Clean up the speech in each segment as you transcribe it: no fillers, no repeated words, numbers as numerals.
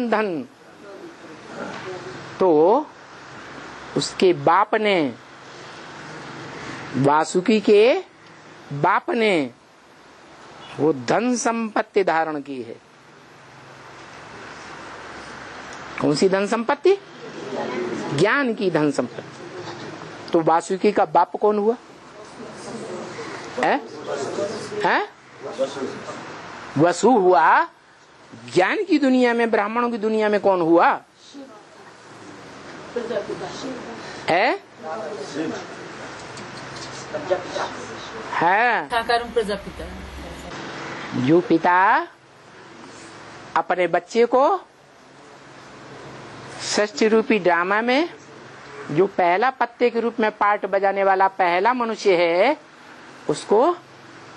धन। तो उसके बाप ने, वासुकी के बाप ने वो धन संपत्ति धारण की है। कौन सी धन संपत्ति? ज्ञान की धन संपत्ति। तो वासुकी का बाप कौन हुआ? है? वसु हुआ। ज्ञान की दुनिया में, ब्राह्मणों की दुनिया में कौन हुआ? है? प्रजापिता। जो पिता अपने बच्चे को षष्ठी रूपी ड्रामा में जो पहला पत्ते के रूप में पार्ट बजाने वाला पहला मनुष्य है, उसको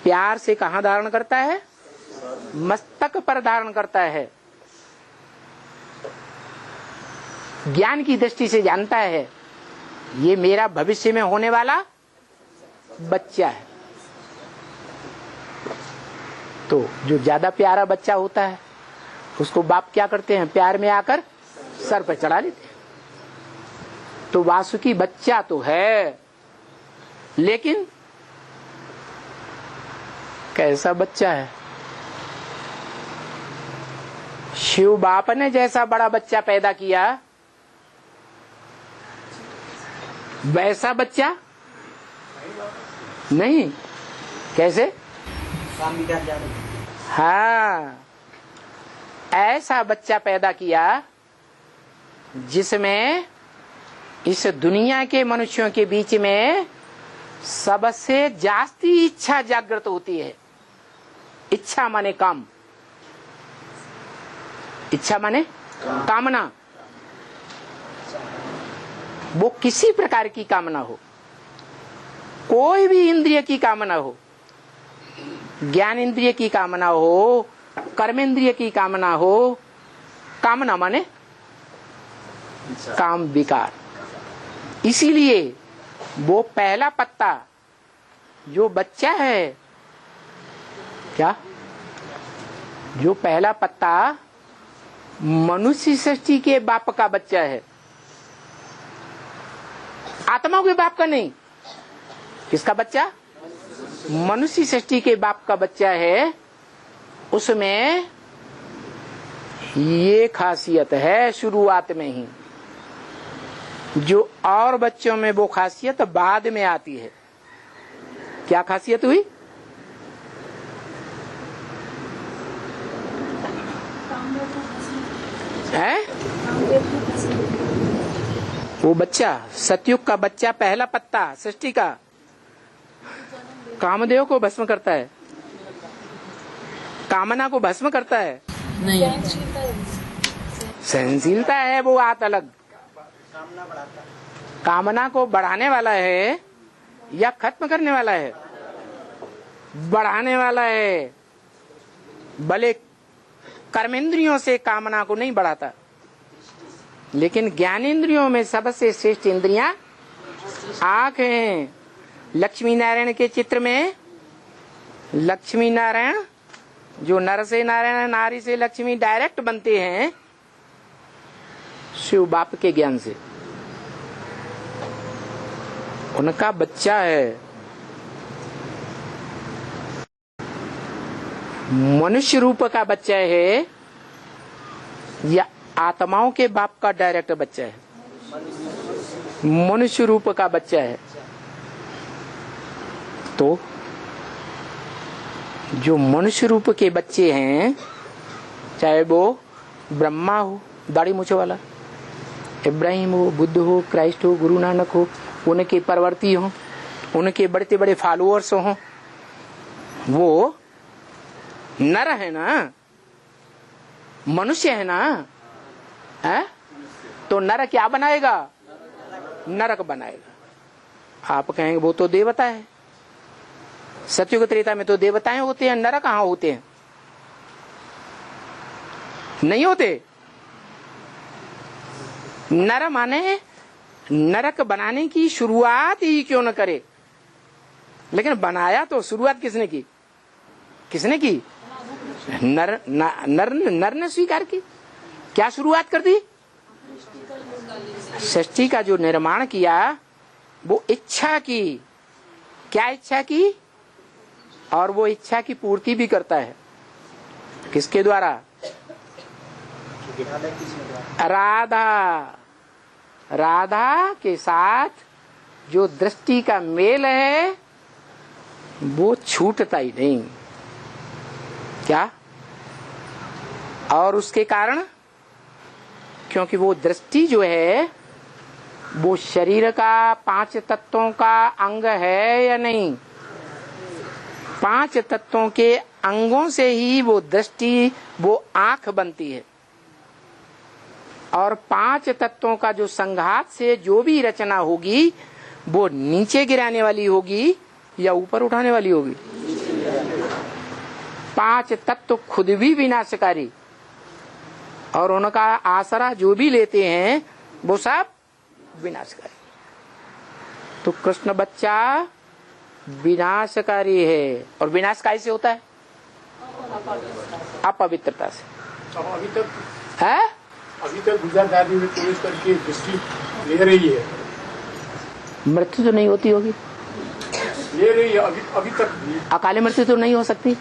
प्यार से कहाँ धारण करता है? मस्तक पर धारण करता है। ज्ञान की दृष्टि से जानता है ये मेरा भविष्य में होने वाला बच्चा है। तो जो ज्यादा प्यारा बच्चा होता है उसको बाप क्या करते हैं? प्यार में आकर सर पर चढ़ा लेते हैं। तो वासुकी बच्चा तो है, लेकिन कैसा बच्चा है? शिव बाप ने जैसा बड़ा बच्चा पैदा किया वैसा बच्चा नहीं। कैसे? हाँ, ऐसा बच्चा पैदा किया जिसमें इस दुनिया के मनुष्यों के बीच में सबसे जास्ती इच्छा जागृत होती है। इच्छा माने काम, इच्छा माने कामना। वो किसी प्रकार की कामना हो, कोई भी इंद्रिय की कामना हो, ज्ञान इंद्रिय की कामना हो, कर्मेंद्रिय की कामना हो। कामना माने काम विकार। इसीलिए वो पहला पत्ता जो बच्चा है, क्या जो पहला पत्ता मनुष्य सृष्टि के बाप का बच्चा है, आत्माओं के बाप का नहीं। किसका बच्चा? मनुष्य सृष्टि के बाप का बच्चा है। उसमें ये खासियत है शुरुआत में ही, जो और बच्चों में वो खासियत बाद में आती है। क्या खासियत हुई? है? वो बच्चा, सतयुग का बच्चा, पहला पत्ता सृष्टि का, कामदेव को भस्म करता है, कामना को भस्म करता है। नहीं, सहनशीलता है वो बात अलग। कामना को बढ़ाने वाला है या खत्म करने वाला है? बढ़ाने वाला है। भले कर्मेंद्रियों से कामना को नहीं बढ़ाता, लेकिन ज्ञानेंद्रियों में सबसे श्रेष्ठ इंद्रियां आंख हैं। लक्ष्मी नारायण के चित्र में लक्ष्मी नारायण, जो नर से नारायण, नारी से लक्ष्मी डायरेक्ट बनते हैं शिव बाप के ज्ञान से। उनका बच्चा है। मनुष्य रूप का बच्चा है या आत्माओं के बाप का डायरेक्ट बच्चा है? मनुष्य रूप का बच्चा है। तो जो मनुष्य रूप के बच्चे हैं, चाहे वो ब्रह्मा हो दाढ़ी मूछों वाला, इब्राहिम हो, बुद्ध हो, क्राइस्ट हो, गुरु नानक हो, उनके परवर्ती हो, उनके बड़े बड़े फॉलोअर्स हो, वो नर है ना, मनुष्य है ना, है? तो नर क्या बनाएगा? नरक बनाएगा। आप कहेंगे वो तो देवता है। सतयुग त्रेता में तो देवताएं होते हैं, नर कहाँ होते हैं? नहीं होते। नर माने नरक बनाने की शुरुआत ही क्यों न करे, लेकिन बनाया तो शुरुआत किसने की? किसने की? नर ने स्वीकार की। क्या शुरुआत कर दी? सृष्टि का जो निर्माण किया वो इच्छा की। क्या इच्छा की? और वो इच्छा की पूर्ति भी करता है। किसके द्वारा? राधा। राधा के साथ जो दृष्टि का मेल है वो छूटता ही नहीं। क्या? और उसके कारण, क्योंकि वो दृष्टि जो है वो शरीर का 5 तत्वों का अंग है या नहीं? 5 तत्वों के अंगों से ही वो दृष्टि, वो आंख बनती है। और 5 तत्वों का जो संघात से जो भी रचना होगी वो नीचे गिराने वाली होगी या ऊपर उठाने वाली होगी? 5 तत्व खुद भी विनाशकारी और उनका आसरा जो भी लेते हैं वो सब विनाशकारी। तो कृष्ण बच्चा विनाशकारी है। और विनाश कैसे होता है? अपवित्रता से। अभी तक गुजरात आदि में प्रवेश करके दृष्टि ले रही है। मृत्यु तो नहीं होती होगी? ले रही है अभी तक भी। अकाले मृत्यु तो नहीं हो सकती?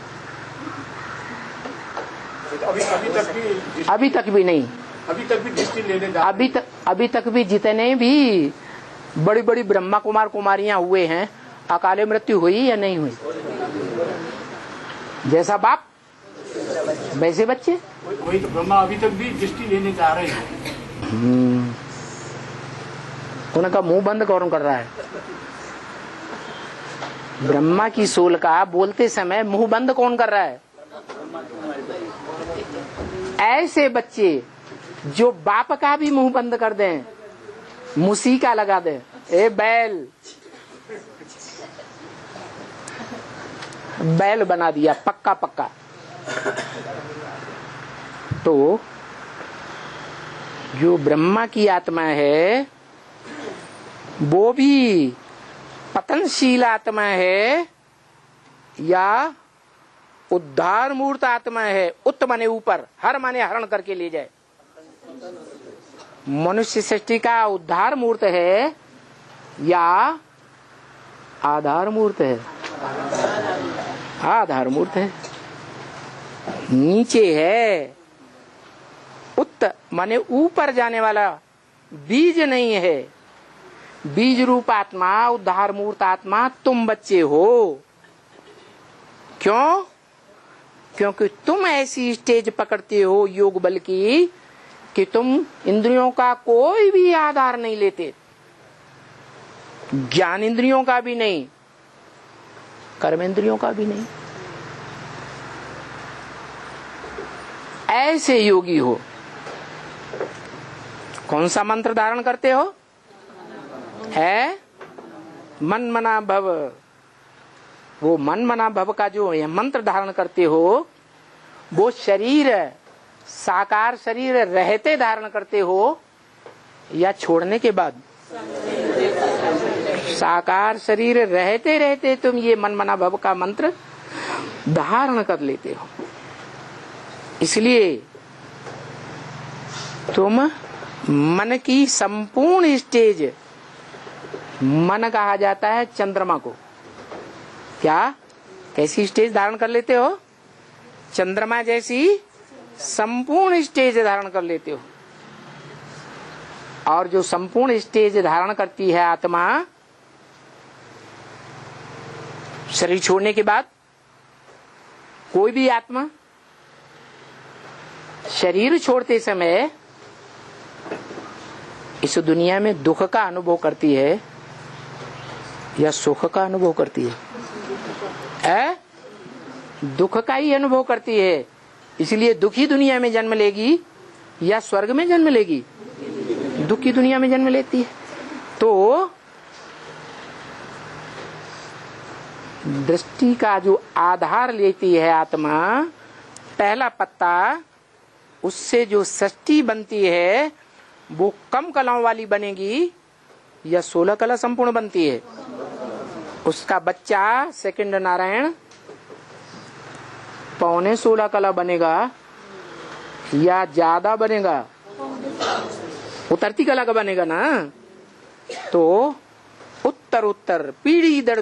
अभी तक भी नहीं। अभी तक भी दृष्टि लेने अभी तक भी जितने भी बड़ी बड़ी ब्रह्मा कुमार कुमारियां हुए हैं, अकाले मृत्यु हुई या नहीं हुई? जैसा बाप वैसे बच्चे। वही तो ब्रह्मा अभी तक भी दृष्टि लेने जा रहे हैं। उनका मुंह बंद कौन कर रहा है? ब्रह्मा की सोल का बोलते समय मुंह बंद कौन कर रहा है? ऐसे बच्चे जो बाप का भी मुंह बंद कर दें, मुसीका लगा दें, ए बैल बैल बना दिया पक्का पक्का। तो जो ब्रह्मा की आत्मा है वो भी पतनशील आत्मा है या उद्धार मूर्त आत्मा है? उत माने ऊपर, हर माने हरण करके ले जाए। मनुष्य सृष्टि का उद्धार मूर्त है या आधार मूर्त है? आधार मूर्त है, नीचे है। उत माने ऊपर जाने वाला, बीज नहीं है। बीज रूप आत्मा, उद्धार मूर्त आत्मा तुम बच्चे हो। क्यों? क्योंकि तुम ऐसी स्टेज पकड़ते हो योग बल की कि तुम इंद्रियों का कोई भी आधार नहीं लेते, ज्ञान इंद्रियों का भी नहीं, कर्म इंद्रियों का भी नहीं। ऐसे योगी हो। कौन सा मंत्र धारण करते हो? है मन मना भव। वो मन मना भव का जो मंत्र धारण करते हो वो शरीर, साकार शरीर रहते धारण करते हो या छोड़ने के बाद? साकार शरीर रहते रहते तुम ये मन मना भव का मंत्र धारण कर लेते हो। इसलिए तुम मन की संपूर्ण स्टेज, मन कहा जाता है चंद्रमा को। क्या? कैसी स्टेज धारण कर लेते हो? चंद्रमा जैसी संपूर्ण स्टेज धारण कर लेते हो। और जो संपूर्ण स्टेज धारण करती है आत्मा शरीर छोड़ने के बाद, कोई भी आत्मा शरीर छोड़ते समय इस दुनिया में दुख का अनुभव करती है या सुख का अनुभव करती है? दुख का ही अनुभव करती है। इसलिए दुखी दुनिया में जन्म लेगी या स्वर्ग में जन्म लेगी? दुखी दुनिया में जन्म लेती है। तो दृष्टि का जो आधार लेती है आत्मा, पहला पत्ता, उससे जो सृष्टि बनती है वो कम कलाओं वाली बनेगी या 16 कला संपूर्ण बनती है? उसका बच्चा सेकंड नारायण 15.16 कला बनेगा या ज्यादा बनेगा? उतरती कला का बनेगा ना। तो उत्तर उत्तर पीढ़ी दर